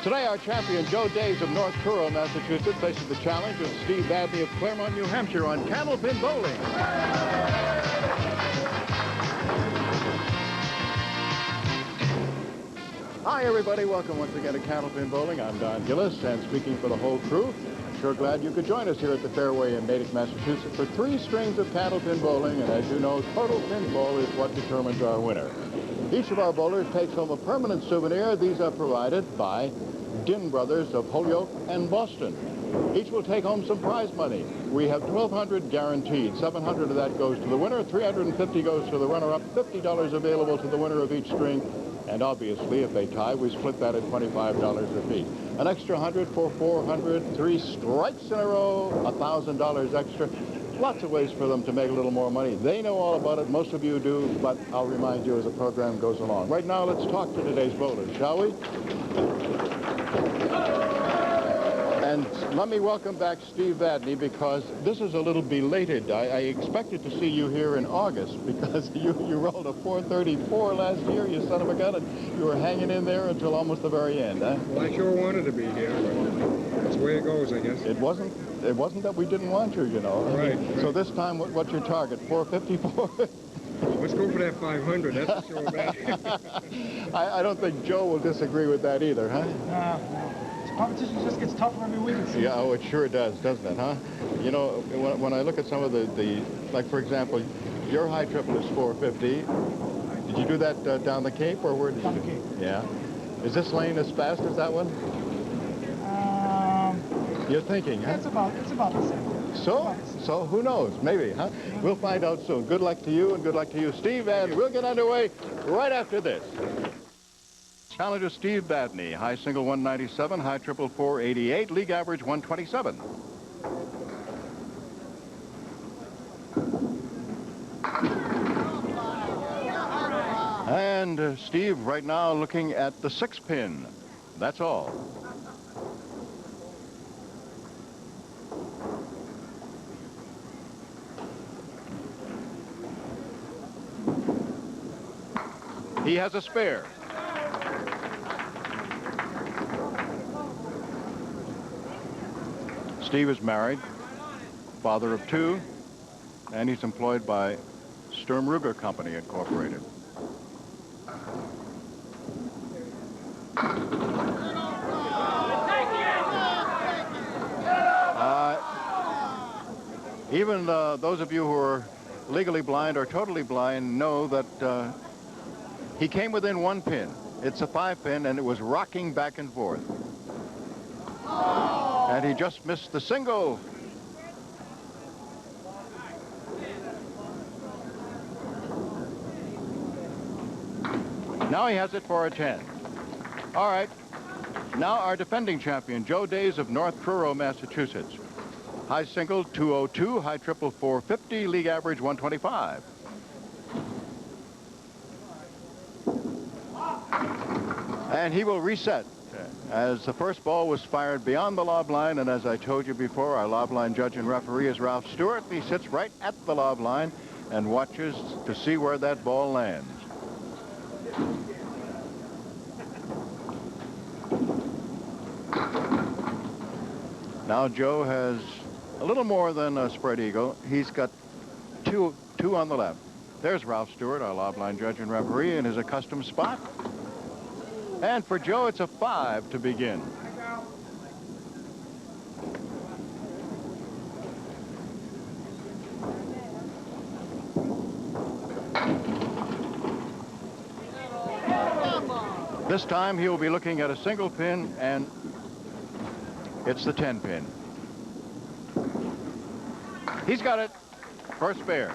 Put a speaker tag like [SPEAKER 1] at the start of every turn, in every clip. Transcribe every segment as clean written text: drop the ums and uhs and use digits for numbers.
[SPEAKER 1] Today, our champion, Joe Days of North Truro, Massachusetts, faces the challenge of Steve Vadney of Claremont, New Hampshire, on Candlepin bowling. Hi, everybody. Welcome once again to Candlepin Bowling. I'm Don Gillis, and speaking for the whole crew, I'm sure glad you could join us here at the Fairway in Natick, Massachusetts, for 3 strings of Candlepin bowling. And as you know, total pinball is what determines our winner. Each of our bowlers takes home a permanent souvenir. These are provided by Din Brothers of Holyoke and Boston. Each will take home some prize money. We have $1,200 guaranteed. $700 of that goes to the winner. $350 goes to the runner-up. $50 available to the winner of each string. And obviously, if they tie, we split that at $25 apiece. An extra 100 for 400, 3 strikes in a row, $1,000 extra. Lots of ways for them to make a little more money. They know all about it. Most of you do, but I'll remind you as the program goes along. Right now, let's talk to today's bowlers, shall we? And let me welcome back Steve Vadney, because this is a little belated. I expected to see you here in August, because you rolled a 434 last year, you son of a gun, and you were hanging in there until almost the very end, huh?
[SPEAKER 2] Well, I sure wanted to be here, but that's the way it goes, I guess.
[SPEAKER 1] It wasn't that we didn't want you, you know.
[SPEAKER 2] Right.
[SPEAKER 1] So this time, what's your target? 454?
[SPEAKER 2] Let's go for that 500. That's for sure, man.
[SPEAKER 1] I don't think Joe will disagree with that either, huh?
[SPEAKER 3] No. Competition just gets tougher every week.
[SPEAKER 1] Yeah, oh, it sure does, doesn't it, huh? You know, when I look at some of the like, for example, your high triple is 450. Did you do that down the Cape, or where did you do?
[SPEAKER 3] Down the Cape.
[SPEAKER 1] Yeah. Is this lane as fast as that one? You're thinking, huh?
[SPEAKER 3] It's about the same.
[SPEAKER 1] So who knows? Maybe, huh? We'll find out soon. Good luck to you, and good luck to you, Steve, and we'll get underway right after this. Challenger Steve Vadney, high single 197, high triple 488, league average 127. And Steve right now looking at the 6 pin. That's all. He has a spare. Steve is married, father of 2, and he's employed by Sturm Ruger Company, Incorporated. Even those of you who are legally blind or totally blind know that he came within 1 pin. It's a 5 pin, and it was rocking back and forth. And he just missed the single. Now he has it for a 10. All right. Now our defending champion, Joe Days of North Truro, Massachusetts. High single 202, high triple 450, league average 125. And he will reset, as the first ball was fired beyond the lob line, and as I told you before, our lob line judge and referee is Ralph Stewart. He sits right at the lob line and watches to see where that ball lands. Now Joe has a little more than a spread eagle. He's got two on the left. There's Ralph Stewart, our lob line judge and referee, in his accustomed spot. And for Joe, it's a 5 to begin. This time he'll be looking at a single pin, and it's the 10 pin. He's got it for a spare.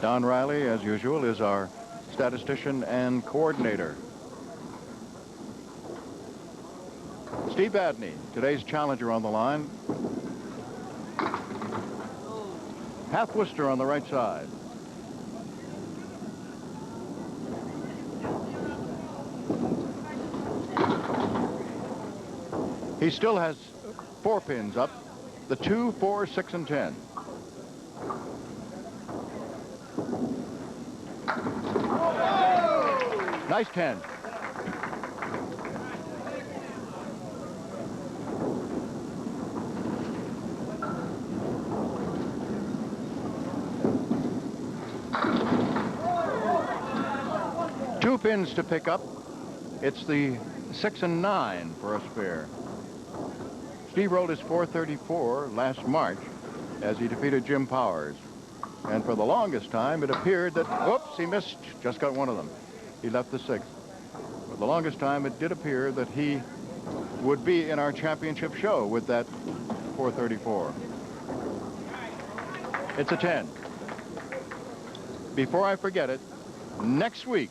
[SPEAKER 1] Don Riley, as usual, is our statistician and coordinator. Steve Vadney, today's challenger, on the line. Half Worcester on the right side. He still has 4 pins up, the 2, 4, 6, and 10. Nice 10. Two pins to pick up. It's the 6 and 9 for a spare. Steve rolled his 434 last March as he defeated Jim Powers. And for the longest time, it appeared that, oops, he missed, just got one of them. He left the 6th. For the longest time, it did appear that he would be in our championship show with that 434. It's a 10. Before I forget it, next week,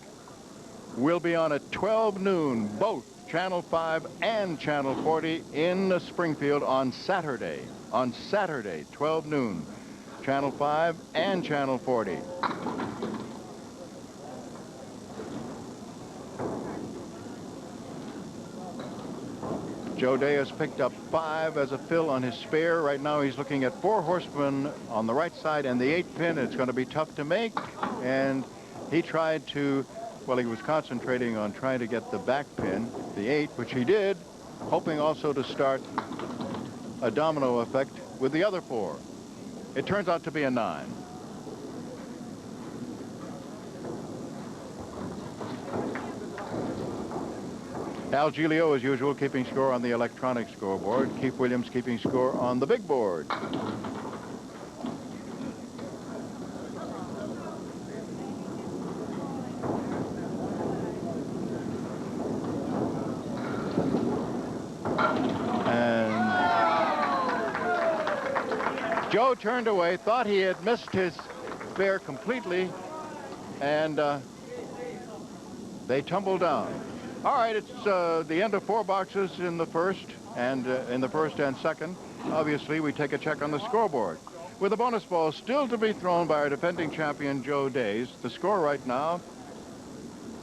[SPEAKER 1] we'll be on at 12 noon, both Channel 5 and Channel 40 in Springfield on Saturday. On Saturday, 12 noon, Channel 5 and Channel 40. Joe Day has picked up 5 as a fill on his spare. Right now he's looking at 4 horsemen on the right side and the 8 pin. It's going to be tough to make. And he tried to, well, he was concentrating on trying to get the back pin, the 8, which he did, hoping also to start a domino effect with the other 4. It turns out to be a 9. Al Giglio, as usual, keeping score on the electronic scoreboard. Keith Williams keeping score on the big board. Joe turned away, thought he had missed his spare completely, and they tumbled down. All right, it's the end of 4 boxes in the first and second. Obviously, we take a check on the scoreboard. With the bonus ball still to be thrown by our defending champion, Joe Days, the score right now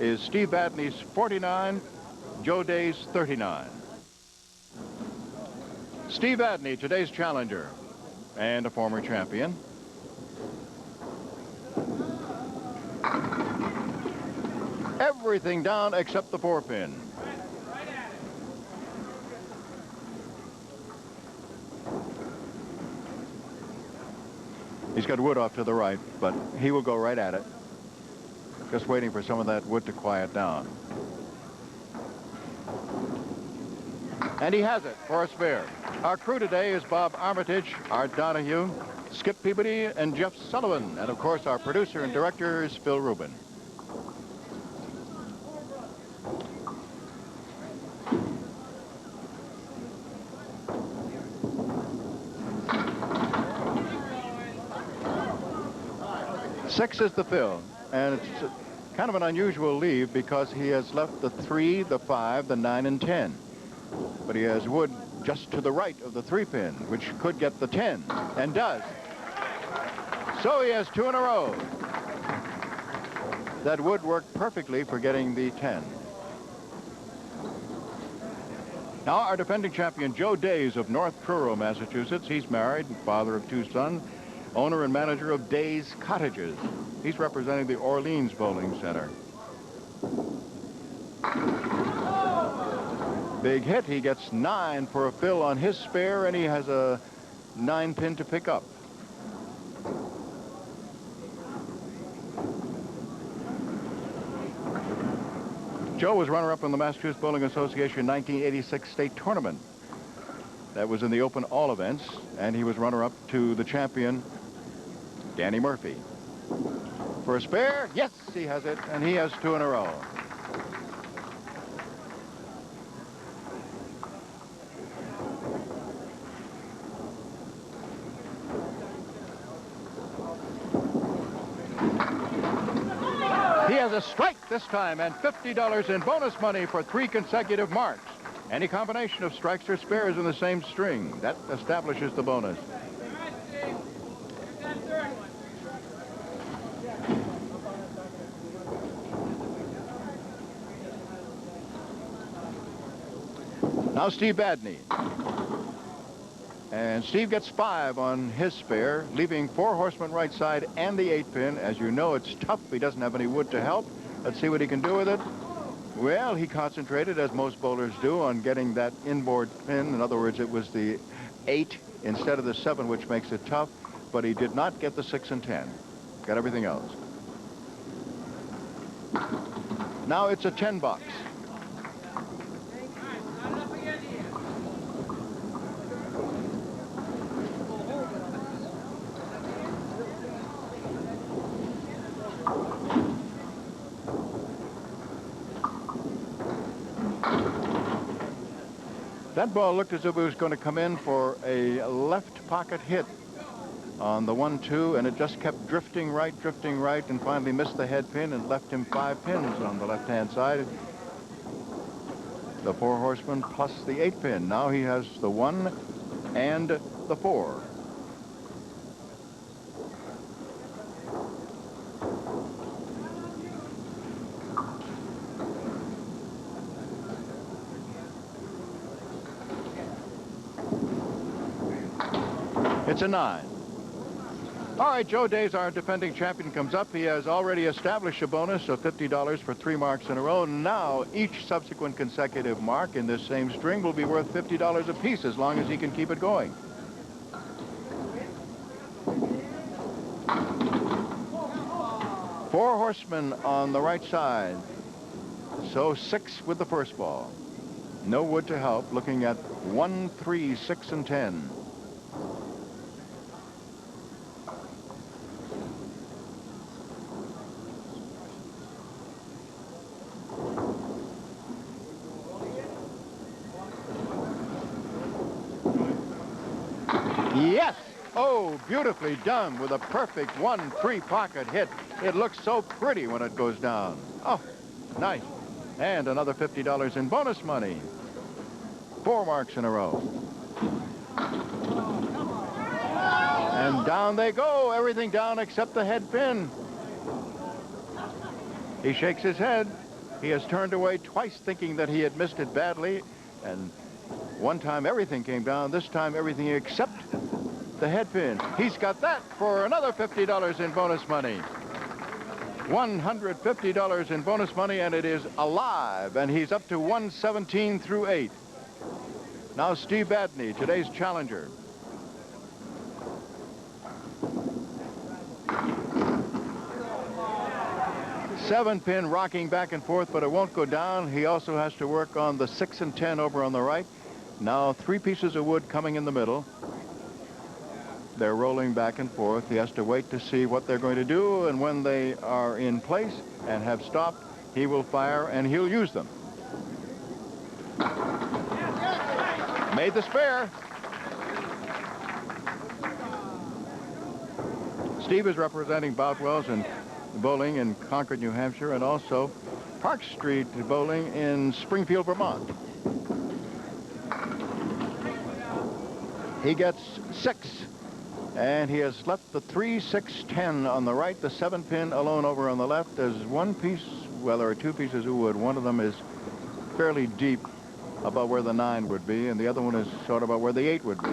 [SPEAKER 1] is Steve Vadney's 49, Joe Days 39. Steve Vadney, today's challenger and a former champion. Everything down except the 4 pin. He's got wood off to the right, but he will go right at it. Just waiting for some of that wood to quiet down. And he has it for a spare. Our crew today is Bob Armitage, Art Donahue, Skip Peabody, and Jeff Sullivan. And of course, our producer and director is Phil Rubin. Six is the fill, and it's kind of an unusual leave because he has left the 3, the 5, the 9, and 10. But he has wood just to the right of the 3 pin, which could get the 10, and does. So he has 2 in a row. That would work perfectly for getting the 10. Now our defending champion, Joe Days of North Truro, Massachusetts. He's married, father of 2 sons, owner and manager of Days Cottages. He's representing the Orleans Bowling Center. Big hit. He gets 9 for a fill on his spare, and he has a 9 pin to pick up. Joe was runner-up in the Massachusetts Bowling Association 1986 state tournament. That was in the open all events, and he was runner-up to the champion, Danny Murphy. For a spare, yes, he has it, and he has 2 in a row. He has a strike this time and $50 in bonus money for 3 consecutive marks. Any combination of strikes or spares in the same string, that establishes the bonus. Now Steve Vadney. And Steve gets 5 on his spare, leaving 4 horsemen right side and the 8 pin. As you know, it's tough. He doesn't have any wood to help. Let's see what he can do with it. Well, he concentrated, as most bowlers do, on getting that inboard pin. In other words, it was the 8 instead of the 7, which makes it tough. But he did not get the 6 and 10. Got everything else. Now it's a 10 box. That ball looked as if it was going to come in for a left pocket hit on the 1-2, and it just kept drifting right, and finally missed the head pin and left him 5 pins on the left-hand side. The 4 horsemen plus the 8 pin. Now he has the 1 and the 4. It's a 9. All right, Joe Days, our defending champion, comes up. He has already established a bonus of $50 for 3 marks in a row. Now, each subsequent consecutive mark in this same string will be worth $50 apiece as long as he can keep it going. Four horsemen on the right side. So 6 with the first ball. No wood to help, looking at 1, 3, 6, and 10. Yes! Oh, beautifully done with a perfect 1-3 pocket hit. It looks so pretty when it goes down. Oh, nice. And another $50 in bonus money. 4 marks in a row. And down they go. Everything down except the head pin. He shakes his head. He has turned away twice thinking that he had missed it badly. And one time everything came down. This time everything except the head pin. He's got that for another $50 in bonus money. $150 in bonus money, and it is alive. And he's up to 117 through 8. Now Steve Vadney, today's challenger. Seven pin rocking back and forth, but it won't go down. He also has to work on the 6 and 10 over on the right. Now 3 pieces of wood coming in the middle. They're rolling back and forth. He has to wait to see what they're going to do, and when they are in place and have stopped, he will fire and he'll use them. Made the spare. Steve is representing Boutwell's and bowling in Concord, New Hampshire, and also Park Street bowling in Springfield, Vermont. He gets 6. And he has left the 3, 6, 10 on the right, the 7 pin alone over on the left. There's 1 piece, well, there are 2 pieces of wood. One of them is fairly deep about where the 9 would be, and the other one is sort of about where the 8 would be.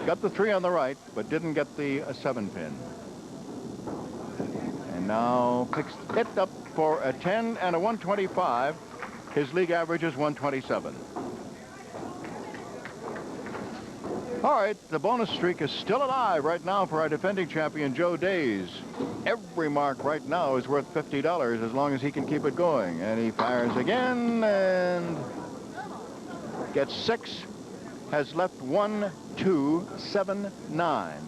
[SPEAKER 1] Got the 3 on the right, but didn't get the 7 pin. And now picks it up for a 10 and a 125. His league average is 127. All right, the bonus streak is still alive right now for our defending champion, Joe Days. Every mark right now is worth $50 as long as he can keep it going. And he fires again and gets 6, has left 1, 2, 7, 9,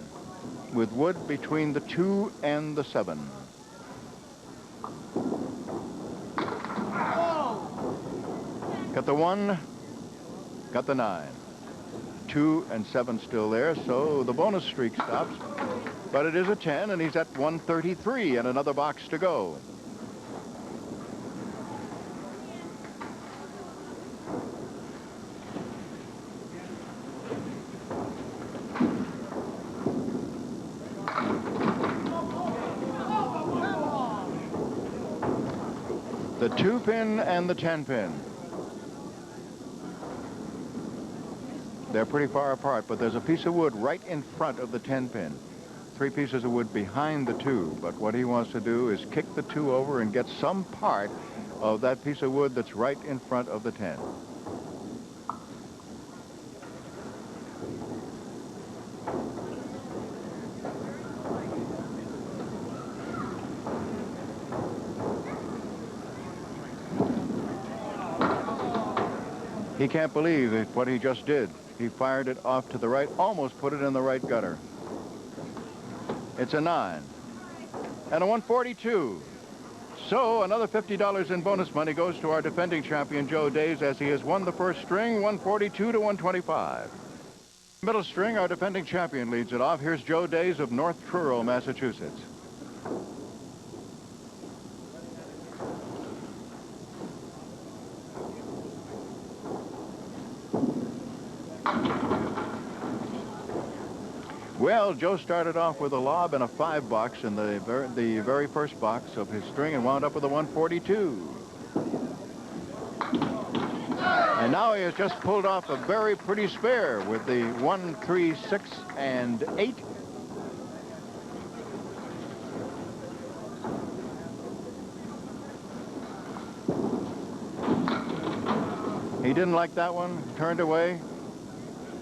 [SPEAKER 1] with wood between the 2 and the 7. Got the 1, got the 9. 2 and 7 still there, so the bonus streak stops. But it is a 10, and he's at 133 and another box to go. The 2 pin and the 10 pin. They're pretty far apart, but there's a piece of wood right in front of the 10 pin. 3 pieces of wood behind the 2, but what he wants to do is kick the 2 over and get some part of that piece of wood that's right in front of the 10. He can't believe what he just did. He fired it off to the right, almost put it in the right gutter. It's a 9. And a 142. So another $50 in bonus money goes to our defending champion, Joe Days, as he has won the first string, 142 to 125. Middle string, our defending champion leads it off. Here's Joe Days of North Truro, Massachusetts. Well, Joe started off with a lob and a 5 box in the very first box of his string and wound up with a 142. And now he has just pulled off a very pretty spare with the 1, 3, 6, and 8. He didn't like that one, turned away.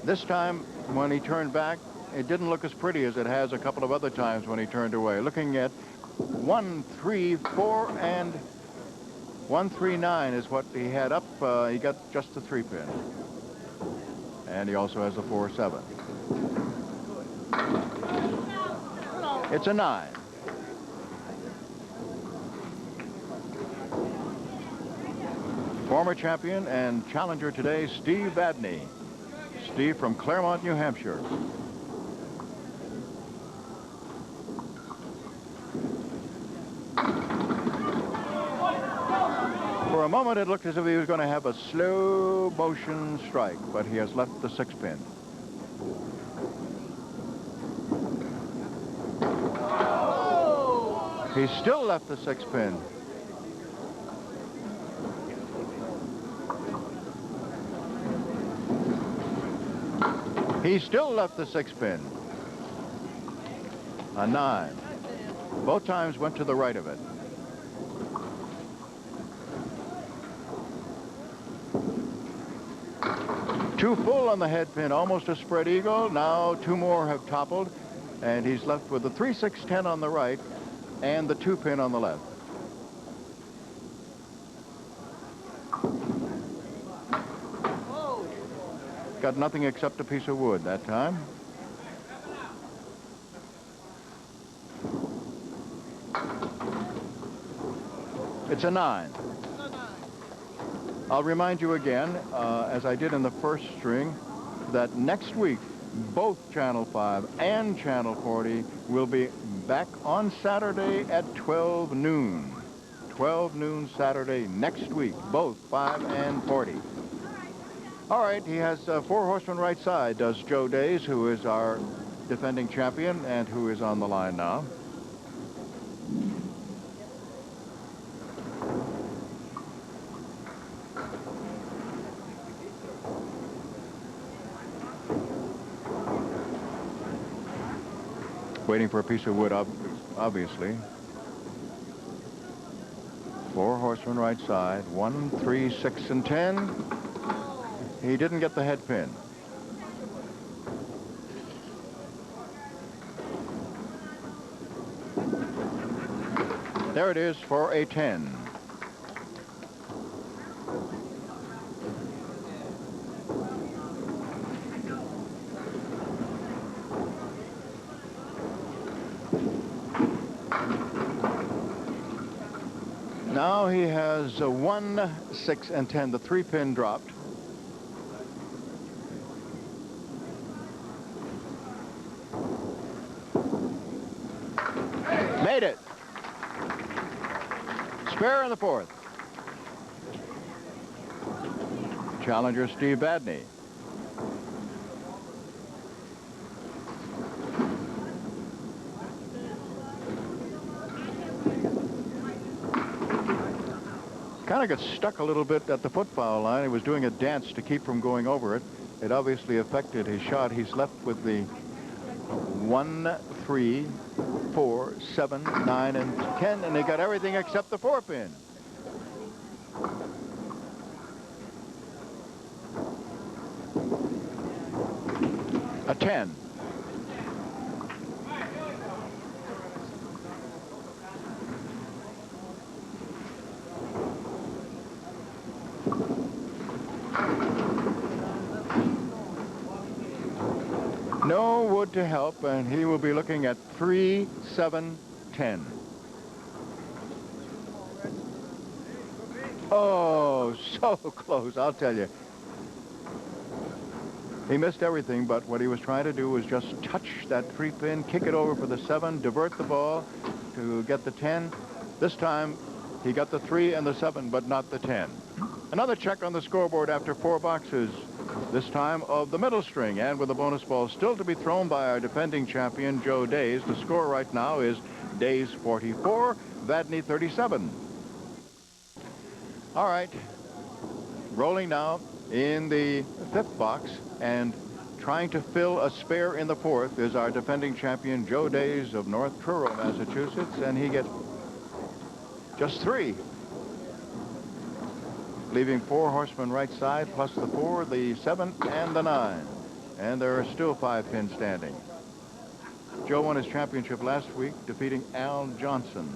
[SPEAKER 1] This time, when he turned back, it didn't look as pretty as it has a couple of other times when he turned away. Looking at 1, 3, 4, and 1, 3, 9 is what he had up. He got just the 3-pin. And he also has a 4, 7. It's a 9. Former champion and challenger today, Steve Vadney. Steve from Claremont, New Hampshire. For a moment, it looked as if he was going to have a slow motion strike, but he has left the 6-pin. He still left the 6-pin. He still left the 6-pin. A 9. Both times went to the right of it. Two full on the head pin, almost a spread eagle. Now 2 more have toppled, and he's left with the 3, 6, 10 on the right and the 2-pin on the left. Got nothing except a piece of wood that time. It's a 9. I'll remind you again, as I did in the first string, that next week, both Channel 5 and Channel 40 will be back on Saturday at 12 noon. 12 noon Saturday next week, both 5 and 40. All right, he has 4 horsemen right side, does Joe Days, who is our defending champion and who is on the line now. Waiting for a piece of wood, obviously. 4 horsemen right side, 1, 3, 6, and 10. He didn't get the head pin. There it is for a 10. Now he has a 1, 6, and 10. The 3-pin dropped. Made it. Spare in the 4th. Challenger Steve Vadney. Kind of got stuck a little bit at the foot-foul line. He was doing a dance to keep from going over it. It obviously affected his shot. He's left with the 1, 3, 4, 7, 9, and 10, and they got everything except the 4-pin. A 10. No wood to help, and he will be looking at 3, 7, 10. Oh, so close, I'll tell you. He missed everything, but what he was trying to do was just touch that 3-pin, kick it over for the 7, divert the ball to get the 10. This time, he got the 3 and the 7, but not the 10. Another check on the scoreboard after 4 boxes, this time of the middle string, and with the bonus ball still to be thrown by our defending champion, Joe Days. The score right now is Days 44, Vadney 37. All right, rolling now in the 5th box, and trying to fill a spare in the 4th is our defending champion, Joe Days of North Truro, Massachusetts, and he gets just 3. Leaving 4 horsemen right side, plus the 4, the 7, and the 9. And there are still 5 pins standing. Joe won his championship last week, defeating Al Johnson.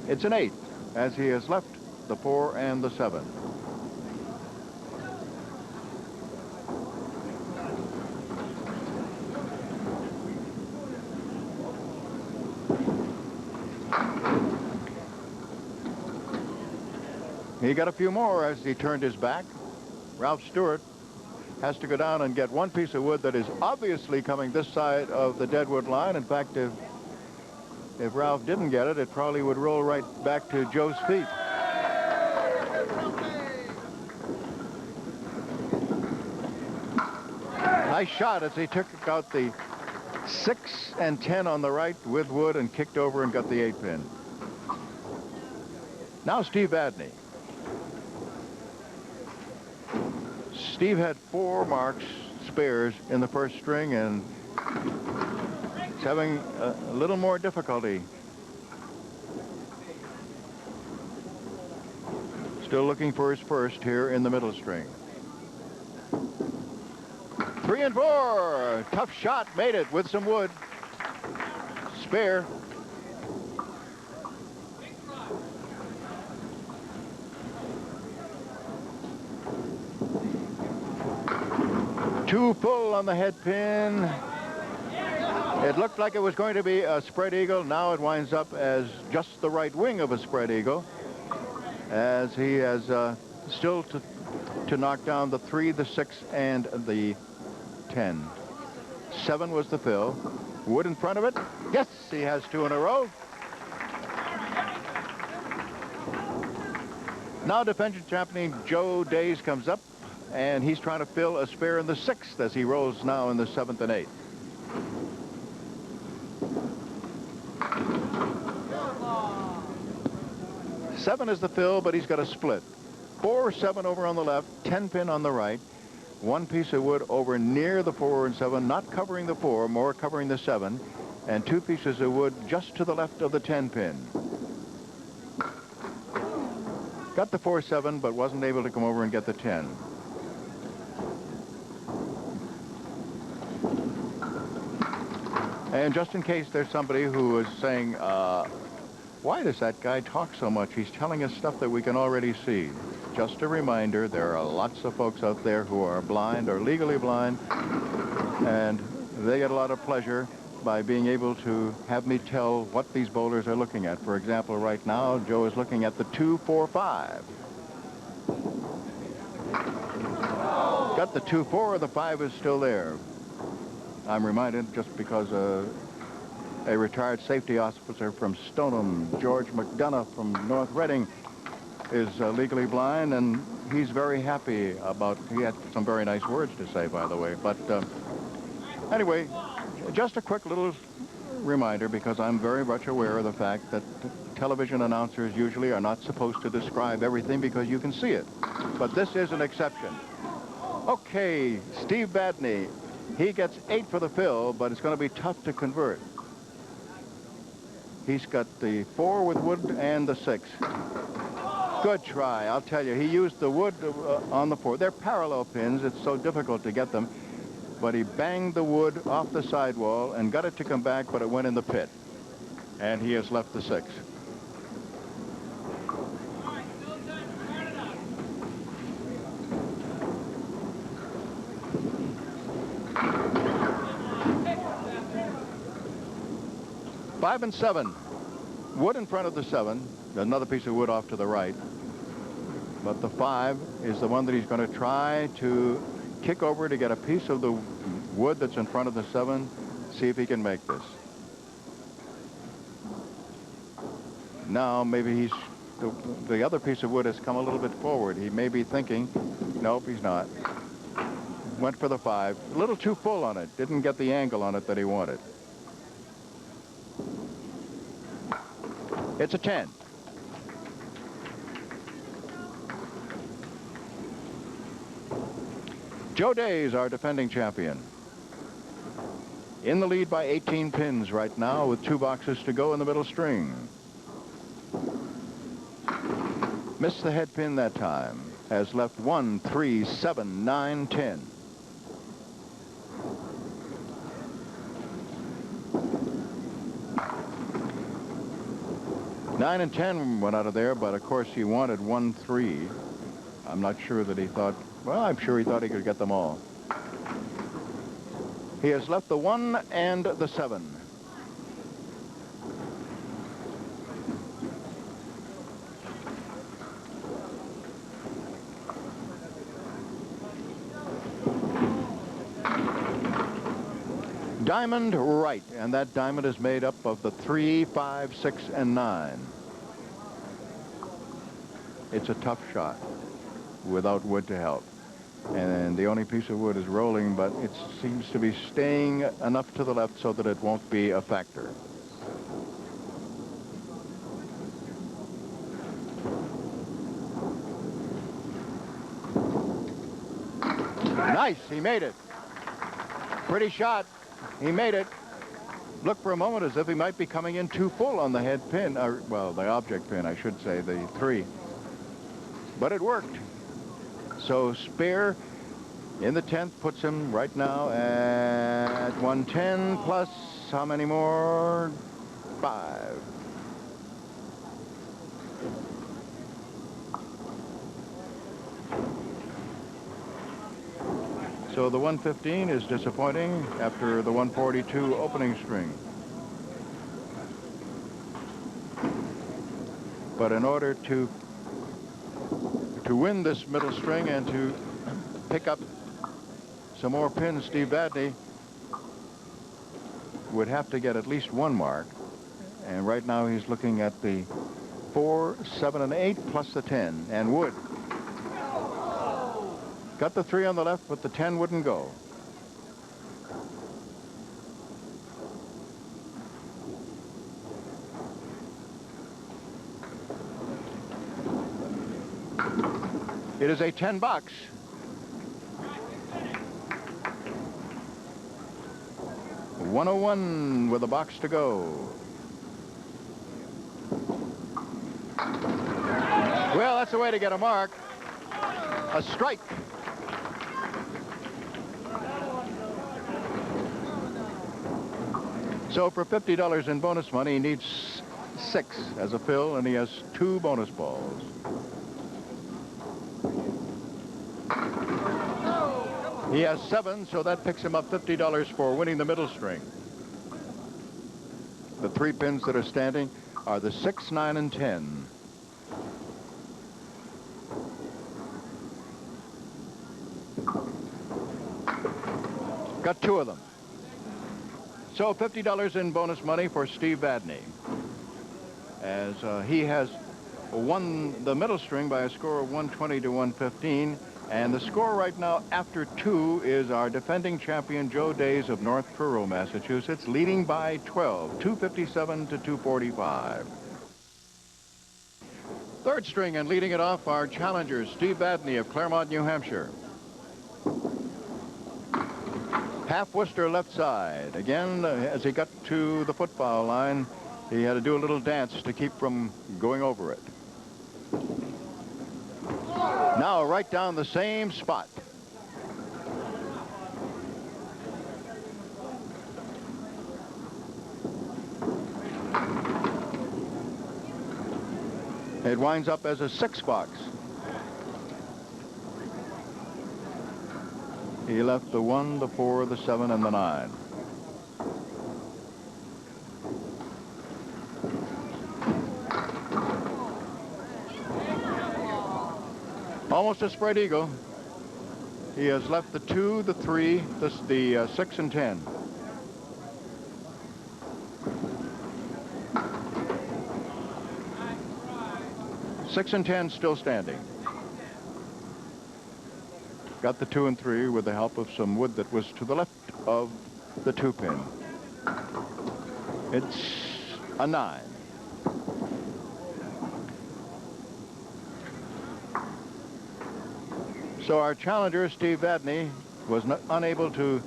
[SPEAKER 1] It's an 8, as he has left the 4 and the 7. He got a few more as he turned his back. Ralph Stewart has to go down and get one piece of wood that is obviously coming this side of the deadwood line. In fact, if Ralph didn't get it, it probably would roll right back to Joe's feet. Nice shot as he took out the 6 and 10 on the right with wood and kicked over and got the 8-pin. Now Steve Vadney. Steve had 4 marks, spares, in the first string, and he's having a little more difficulty. Still looking for his first here in the middle string. 3 and 4. Tough shot, made it with some wood. Spare. Too full on the head pin. It looked like it was going to be a spread eagle. Now it winds up as just the right wing of a spread eagle, as he has still to knock down the 3, the 6, and the 10. 7 was the fill. Wood in front of it. Yes, he has 2 in a row. Now defending champion Joe Days comes up, and he's trying to fill a spare in the 6th as he rolls now in the 7th and 8th. Seven is the fill, but he's got a split. 4, 7 over on the left, 10 pin on the right. 1 piece of wood over near the 4 and 7, not covering the 4, more covering the 7, and 2 pieces of wood just to the left of the 10 pin. Got the 4, 7, but wasn't able to come over and get the 10. And just in case there's somebody who is saying, why does that guy talk so much? He's telling us stuff that we can already see. Just a reminder, there are lots of folks out there who are blind or legally blind, and they get a lot of pleasure by being able to have me tell what these bowlers are looking at. For example, right now, Joe is looking at the 2, 4, 5. Got the 2, 4, the 5 is still there. I'm reminded, just because a retired safety officer from Stoneham, George McDonough from North Reading, is legally blind, and he's very happy about, he had some very nice words to say, by the way. But anyway, just a quick little reminder, because I'm very much aware of the fact that television announcers usually are not supposed to describe everything because you can see it. But this is an exception. Okay, Steve Vadney. He gets 8 for the fill, but it's going to be tough to convert. He's got the 4 with wood and the 6. Good try. I'll tell you, he used the wood on the 4. They're parallel pins. It's so difficult to get them. But he banged the wood off the sidewall and got it to come back, but it went in the pit. And he has left the 6. Five and 7. Wood in front of the 7. Another piece of wood off to the right. But the 5 is the one that he's going to try to kick over to get a piece of the wood that's in front of the 7. See if he can make this. Now maybe the other piece of wood has come a little bit forward. He may be thinking, nope, he's not. Went for the 5. A little too full on it. Didn't get the angle on it that he wanted. It's a 10. Joe Day's our defending champion. In the lead by 18 pins right now with 2 boxes to go in the middle string. Missed the head pin that time. Has left 1, 3, 7, 9, 10. Nine and 10 went out of there, but of course he wanted 1, 3. I'm not sure that he thought, well, I'm sure he thought he could get them all. He has left the 1 and the 7. Diamond right, and that diamond is made up of the 3, 5, 6, and 9. It's a tough shot without wood to help. And the only piece of wood is rolling, but it seems to be staying enough to the left so that it won't be a factor. Nice, he made it. Pretty shot. He made it. Looked for a moment as if he might be coming in too full on the head pin, or, well, the object pin, I should say, the 3. But it worked. So spare in the 10th puts him right now at 110 plus how many more? 5. So the 115 is disappointing after the 142 opening string. But in order to win this middle string and to pick up some more pins, Steve Vadney would have to get at least 1 mark. And right now he's looking at the 4, 7, and 8 plus the 10 and wood. Got the 3 on the left, but the 10 wouldn't go. It is a 10 box. $101 with a box to go. Well, that's the way to get a mark. A strike. So for $50 in bonus money, he needs 6 as a fill, and he has 2 bonus balls. He has 7, so that picks him up $50 for winning the middle string. The 3 pins that are standing are the 6, 9, and 10. Got 2 of them. So $50 in bonus money for Steve Vadney, as he has won the middle string by a score of 120 to 115. And the score right now after 2 is our defending champion Joe Days of North Truro, Massachusetts, leading by 12, 257 to 245. Third string and leading it off our challengers, Steve Vadney of Claremont, New Hampshire. Half Worcester left side. Again, as he got to the football line, he had to do a little dance to keep from going over it. Now right down the same spot. It winds up as a 6 box. He left the 1, the 4, the 7, and the 9. Almost a spread eagle. He has left the 2, the 3, the 6 and 10. Six and 10 still standing. Got the 2 and 3 with the help of some wood that was to the left of the 2 pin. It's a 9. So our challenger, Steve Vadney, was unable to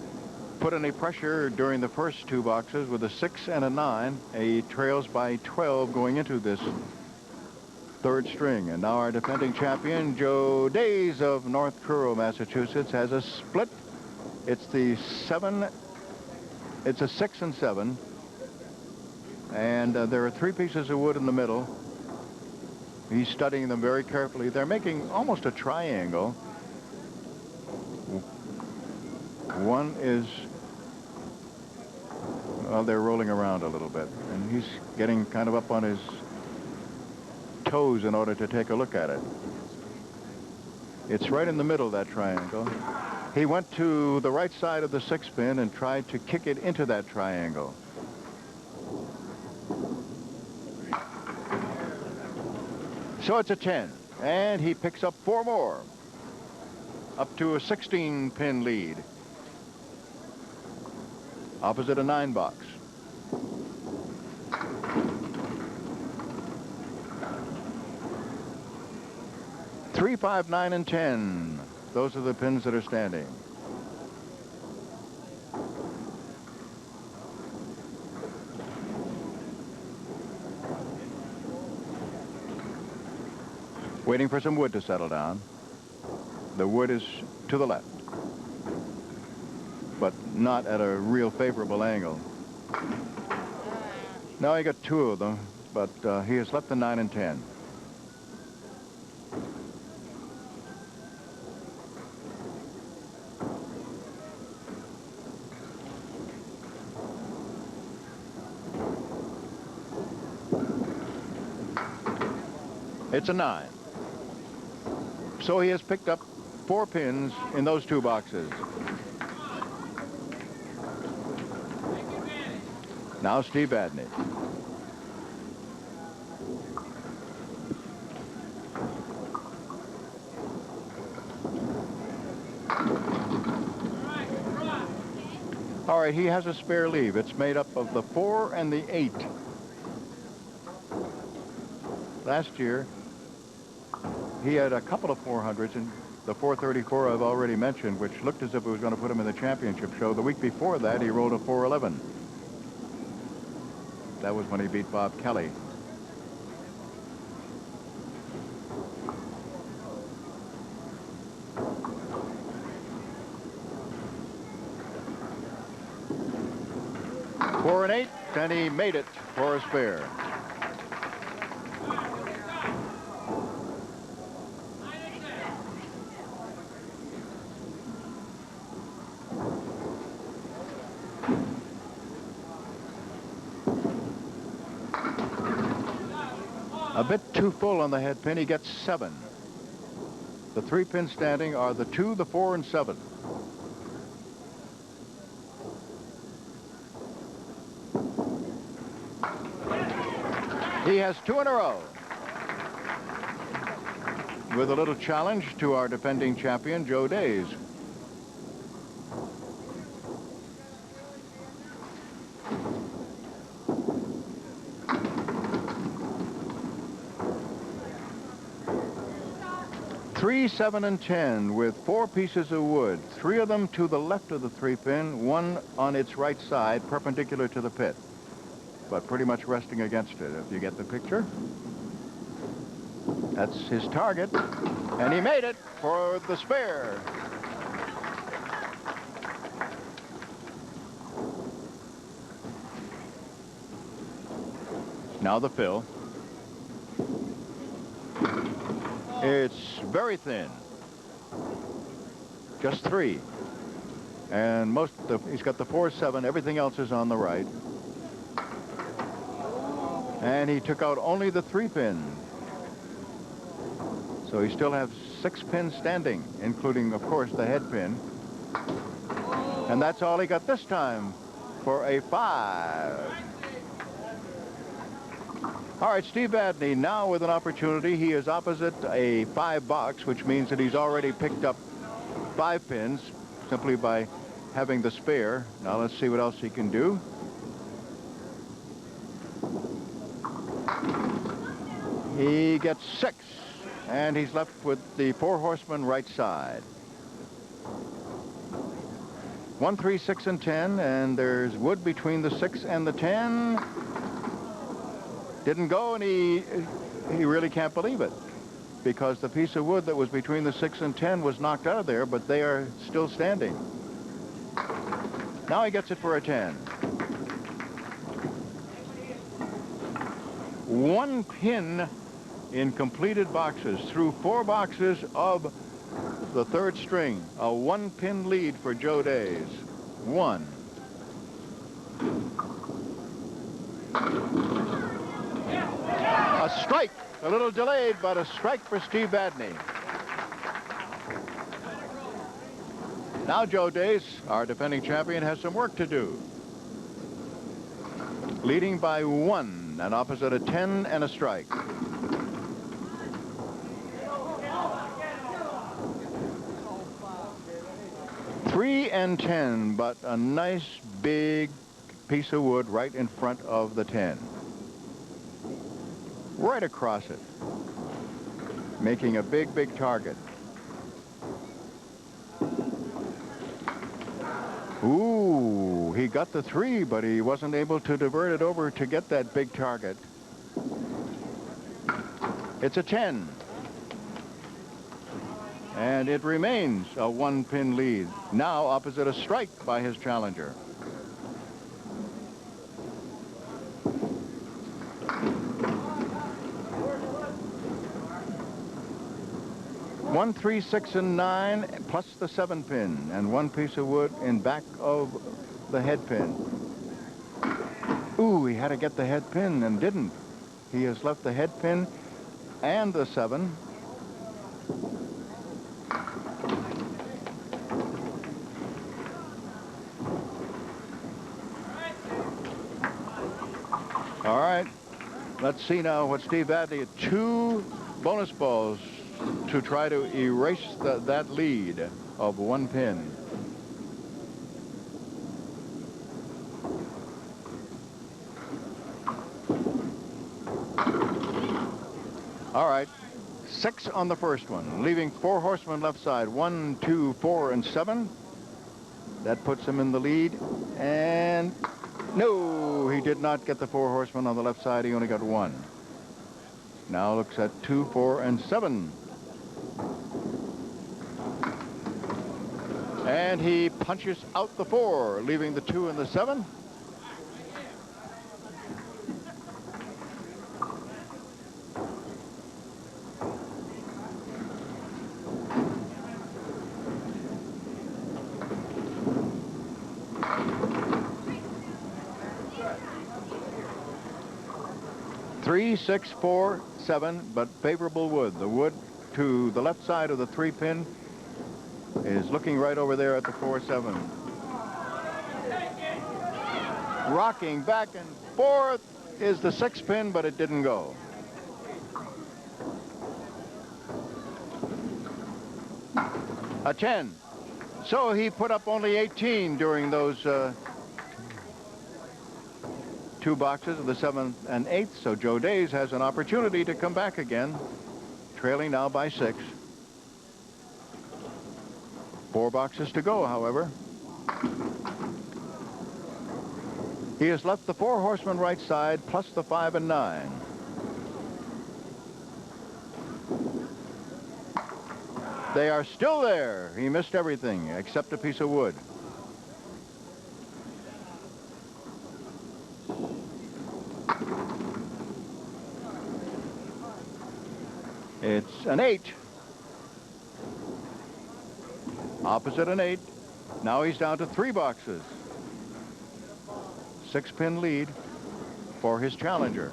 [SPEAKER 1] put any pressure during the first 2 boxes with a 6 and a 9. He trails by 12 going into this 3rd string. And now our defending champion, Joe Days of North Truro, Massachusetts, has a split. It's the 7. It's a 6 and 7. And there are 3 pieces of wood in the middle. He's studying them very carefully. They're making almost a triangle. One is, well, they're rolling around a little bit, and he's getting kind of up on his toes in order to take a look at it. It's right in the middle of that triangle. He went to the right side of the 6 pin and tried to kick it into that triangle. So it's a 10, and he picks up 4 more, up to a 16 pin lead. Opposite a 9 box. Three, 5, 9, and 10. Those are the pins that are standing. Waiting for some wood to settle down. The wood is to the left, but not at a real favorable angle. Now he got 2 of them, but he has left the 9 and 10. It's a 9. So he has picked up 4 pins in those 2 boxes. Now Steve Vadney. All right, he has a spare leave. It's made up of the 4 and the 8. Last year, he had a couple of 400s, and the 434 I've already mentioned, which looked as if it was going to put him in the championship show. The week before that, he rolled a 411. That was when he beat Bob Kelly. Four and 8, and he made it for a spare. A bit too full on the head pin. He gets 7. The 3 pins standing are the 2, the 4, and 7. He has 2 in a row. With a little challenge to our defending champion, Joe Days. 3, 7, and 10 with 4 pieces of wood, 3 of them to the left of the 3-pin, 1 on its right side, perpendicular to the pit, but pretty much resting against it, if you get the picture. That's his target, and he made it for the spare. Now the fill. It's very thin. Just 3. And he's got the 4, 7. Everything else is on the right. And he took out only the 3-pin. So he still has 6 pins standing, including, of course, the head pin. And that's all he got this time for a 5. All right, Steve Vadney now with an opportunity. He is opposite a 5 box, which means that he's already picked up 5 pins simply by having the spare. Now let's see what else he can do. He gets 6, and he's left with the 4 horsemen right side. 1, 3, 6, and 10, and there's wood between the 6 and the 10. Didn't go, and he really can't believe it, because the piece of wood that was between the 6 and 10 was knocked out of there, but they are still standing. Now he gets it for a 10. 1 pin in completed boxes through 4 boxes of the 3rd string. A 1-pin lead for Joe Days. 1. A strike, a little delayed, but a strike for Steve Vadney. Now Joe Days, our defending champion, has some work to do. Leading by 1 and opposite a 10 and a strike. Three and 10, but a nice big piece of wood right in front of the 10. Right across it, making a big, big target. Ooh, he got the 3, but he wasn't able to divert it over to get that big target. It's a 10. And it remains a 1-pin lead, now opposite a strike by his challenger. One, 3, 6, and 9, plus the 7-pin, and 1 piece of wood in back of the head pin. Ooh, he had to get the head pin and didn't. He has left the head pin and the 7. All right, let's see now what Steve Vadney, 2 bonus balls to try to erase that lead of 1 pin. All right, 6 on the first one, leaving 4 horsemen left side, 1, 2, 4, and 7. That puts him in the lead, and no, he did not get the 4 horsemen on the left side. He only got 1. Now looks at 2, 4, and 7. And he punches out the 4, leaving the 2 and the 7. Three, 6, 4, 7, but favorable wood. The wood to the left side of the 3-pin is looking right over there at the 4, 7. Rocking back and forth is the 6-pin, but it didn't go. A 10. So he put up only 18 during those 2 boxes of the 7th and 8th, so Joe Days has an opportunity to come back again, trailing now by 6. 4 boxes to go, however. He has left the 4 horsemen right side plus the 5 and 9. They are still there. He missed everything except a piece of wood. It's an 8. Opposite an 8. Now he's down to 3 boxes. 6-pin lead for his challenger.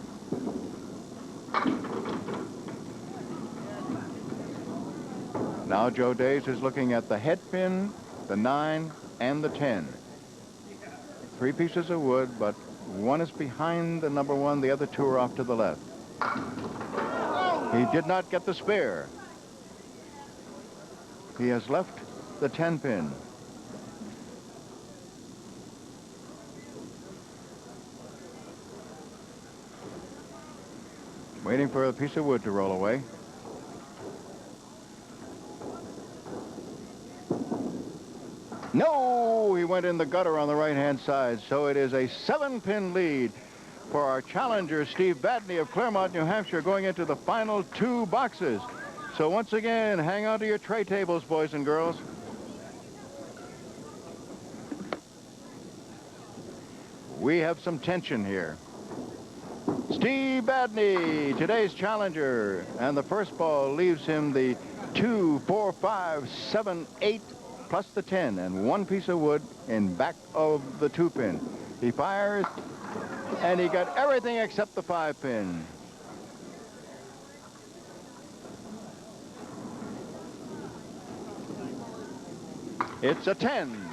[SPEAKER 1] Now Joe Days is looking at the head pin, the 9, and the 10. 3 pieces of wood, but one is behind the number 1. The other 2 are off to the left. He did not get the spare. He has left the 10 pin. Waiting for a piece of wood to roll away. No, he went in the gutter on the right-hand side, so it is a 7-pin lead for our challenger, Steve Vadney of Claremont, New Hampshire, going into the final 2 boxes. So once again, hang on to your tray tables, boys and girls. We have some tension here. Steve Vadney, today's challenger, and the first ball leaves him the 2, 4, 5, 7, 8, plus the 10, and 1 piece of wood in back of the 2-pin. He fires, and he got everything except the 5-pin. It's a 10.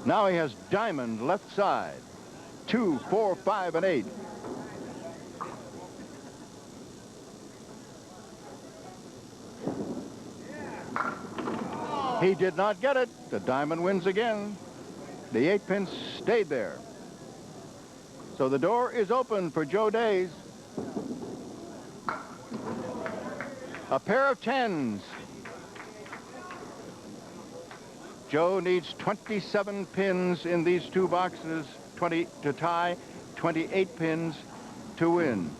[SPEAKER 1] Now he has diamond left side. 2, 4, 5, and 8. He did not get it. The diamond wins again. The 8-pin stayed there. So the door is open for Joe Days. A pair of 10s. Joe needs 27 pins in these 2 boxes, 20 to tie, 28 pins to win.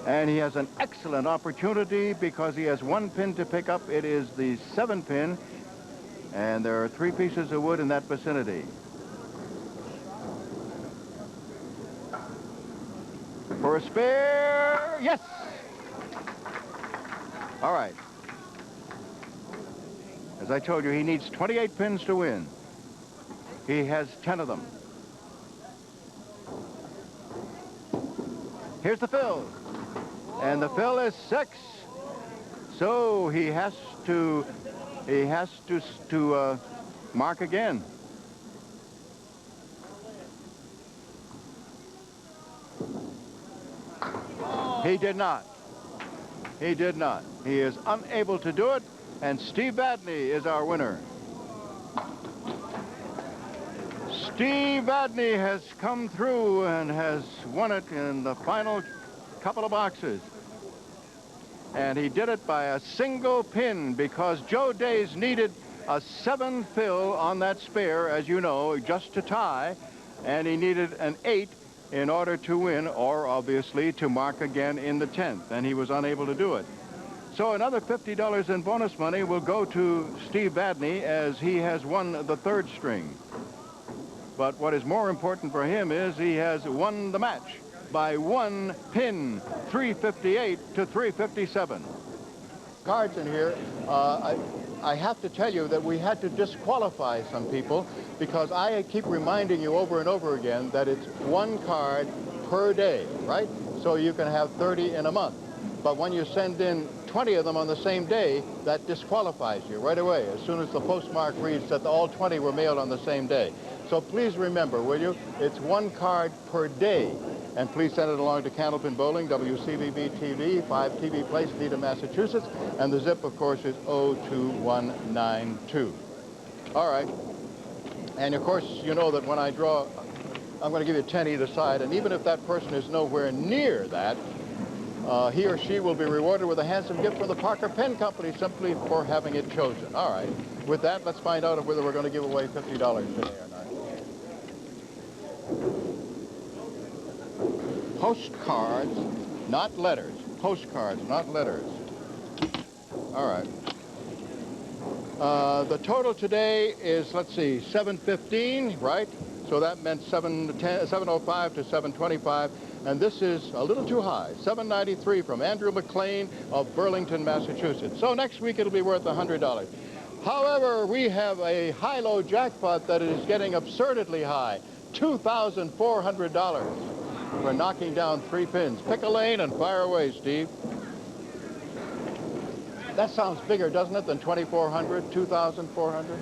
[SPEAKER 1] And he has an excellent opportunity because he has 1 pin to pick up. It is the 7-pin, and there are 3 pieces of wood in that vicinity. For a spare, yes! All right. As I told you, he needs 28 pins to win. He has 10 of them. Here's the fill. And the fill is 6. So he has to mark again. He did not. He did not. He is unable to do it, and Steve Vadney is our winner. Steve Vadney has come through and has won it in the final couple of boxes. And he did it by a single pin because Joe Days needed a 7 fill on that spare, as you know, just to tie, and he needed an 8 in order to win, or obviously to mark again in the 10th, and he was unable to do it. So another $50 in bonus money will go to Steve Vadney as he has won the 3rd string. But what is more important for him is he has won the match by 1 pin, 358 to 357. Cards in here, I have to tell you that we had to disqualify some people because I keep reminding you over and over again that it's 1 card per day, right? So you can have 30 in a month. But when you send in 20 of them on the same day, that disqualifies you right away, as soon as the postmark reads that all 20 were mailed on the same day. So please remember, will you? It's 1 card per day. And please send it along to Candlepin Bowling, WCVB TV, 5 TV Place, Needham, Massachusetts. And the zip, of course, is 02192. All right. And, of course, you know that when I draw, I'm going to give you 10 either side. And even if that person is nowhere near that, he or she will be rewarded with a handsome gift from the Parker Pen Company simply for having it chosen. All right. With that, let's find out whether we're going to give away $50 today or not. Postcards, not letters. Postcards, not letters. All right. The total today is, let's see, 715, right? So that meant 705 to 725. And this is a little too high, 793 from Andrew McLean of Burlington, Massachusetts. So next week it'll be worth $100. However, we have a high-low jackpot that is getting absurdly high, $2,400 for knocking down 3 pins. Pick a lane and fire away, Steve. That sounds bigger, doesn't it, than 2,400, 2,400?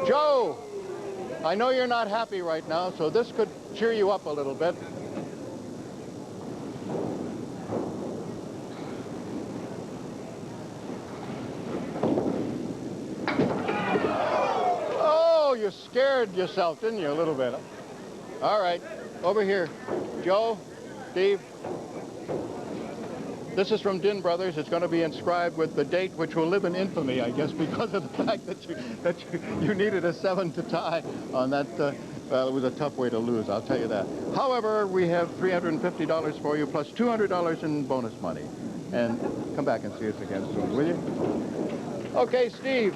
[SPEAKER 1] Joe, I know you're not happy right now, so this could cheer you up a little bit. Oh, you scared yourself, didn't you, a little bit? All right, over here. Joe, Steve. This is from Din Brothers. It's going to be inscribed with the date, which will live in infamy, I guess, because of the fact that you needed a 7 to tie on that. Well, it was a tough way to lose, I'll tell you that. However, we have $350 for you, plus $200 in bonus money. And come back and see us again soon, will you? Okay, Steve,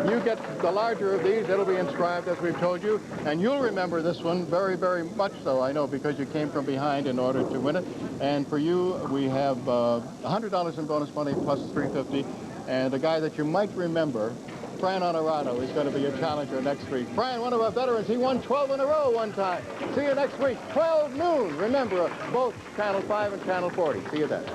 [SPEAKER 1] you get the larger of these. It'll be inscribed, as we've told you. And you'll remember this one very, very much so, I know, because you came from behind in order to win it. And for you, we have $100 in bonus money plus $350. And a guy that you might remember, Fran Honorado, is going to be your challenger next week. Fran, one of our veterans, he won 12 in a row one time. See you next week, 12 noon. Remember, both Channel 5 and Channel 40. See you then.